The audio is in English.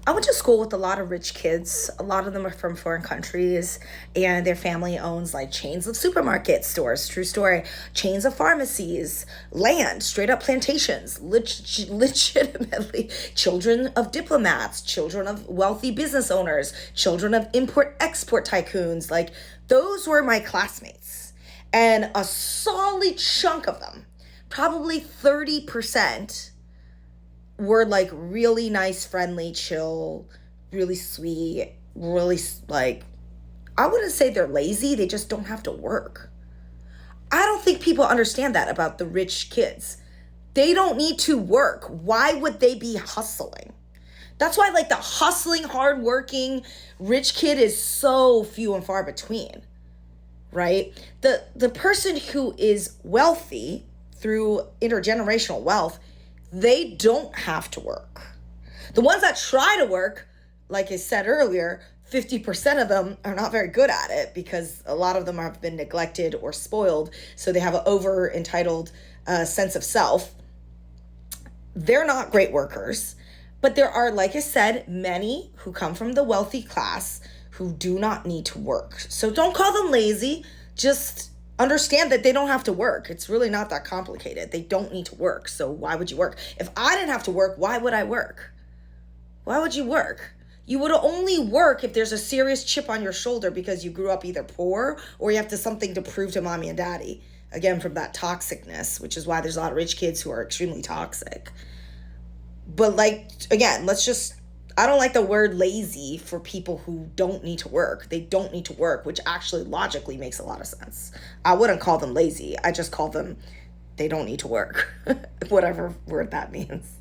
I went to school with a lot of rich kids. A lot of them are from foreign countries, and their family owns like chains of supermarket stores, true story, chains of pharmacies, land, straight up plantations, legitimately children of diplomats, children of wealthy business owners, children of import export tycoons. Like, those were my classmates. And a solid chunk of them, probably 30%, were like really nice, friendly, chill, really sweet, really like, I wouldn't say they're lazy, they just don't have to work. I don't think people understand that about the rich kids. They don't need to work. Why would they be hustling? That's why like the hustling, hardworking rich kid is so few and far between, right? The person who is wealthy through intergenerational wealth, they don't have to work. The ones that try to work, like I said earlier, 50% of them are not very good at it because a lot of them have been neglected or spoiled. So they have an over entitled sense of self. They're not great workers. But there are, like I said, many who come from the wealthy class who do not need to work. So don't call them lazy. Just understand that they don't have to work. It's really not that complicated. They don't need to work. So why would you work? If I didn't have to work, why would I work? Why would you work? You would only work if there's a serious chip on your shoulder because you grew up either poor or you have to something to prove to mommy and daddy. Again, from that toxicness, which is why there's a lot of rich kids who are extremely toxic. But like, again, let's just, I don't like the word lazy for people who don't need to work. They don't need to work, which actually logically makes a lot of sense. I wouldn't call them lazy. I just call them, they don't need to work, whatever word that means.